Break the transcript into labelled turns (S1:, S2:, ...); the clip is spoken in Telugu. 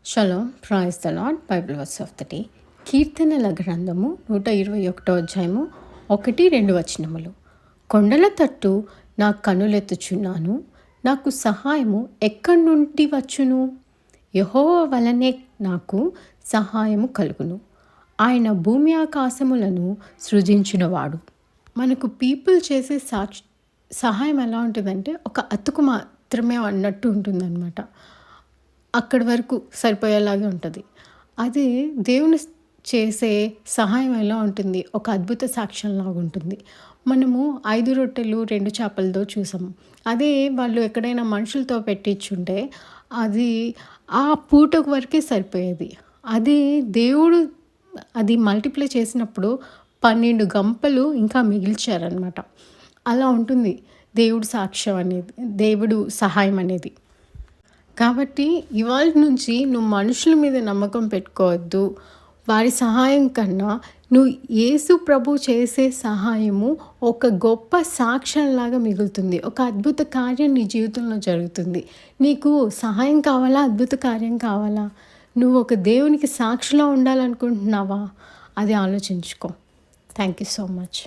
S1: Shalom, praise the lord. Bible verse of the day. కీర్తనల గ్రంథము 121 అధ్యాయము 1-2 వచనములు. కొండల తట్టు నా కనులెత్తుచున్నాను, నాకు సహాయము ఎక్కడి నుండి వచ్చును? యెహోవా వలనే నాకు సహాయము కలుగును. ఆయన భూమి ఆకాశములను సృజించినవాడు. మనకు పీపుల్ చేసే సహాయం ఎలా ఉంటుందంటే ఒక అతుకు మాత్రమే అన్నట్టు ఉంటుందన్నమాట. అక్కడి వరకు సరిపోయేలాగే ఉంటుంది. అదే దేవుని చేసే సహాయం ఎలా ఉంటుంది? ఒక అద్భుత సాక్ష్యంలాగా ఉంటుంది. మనము 5 రొట్టెలు 2 చేపలతో చూసాము. అదే వాళ్ళు ఎక్కడైనా మనుషులతో పెట్టించుంటే అది ఆ పూట వరకే సరిపోయేది. అదే దేవుడు అది మల్టిప్లై చేసినప్పుడు 12 గంపలు ఇంకా మిగిల్చారనమాట. అలా ఉంటుంది దేవుడు సాక్ష్యం అనేది, దేవుడు సహాయం అనేది. కాబట్టి ఇవాళ నుంచి నువ్వు మనుషుల మీద నమ్మకం పెట్టుకోవద్దు. వారి సహాయం కన్నా నువ్వు యేసు ప్రభు చేసే సహాయము ఒక గొప్ప సాక్ష్యంలాగా మిగులుతుంది. ఒక అద్భుత కార్యం నీ జీవితంలో జరుగుతుంది. నీకు సహాయం కావాలా? అద్భుత కార్యం కావాలా? నువ్వు ఒక దేవునికి సాక్షిలా ఉండాలనుకుంటున్నావా? అది ఆలోచించుకో. Thank you so much.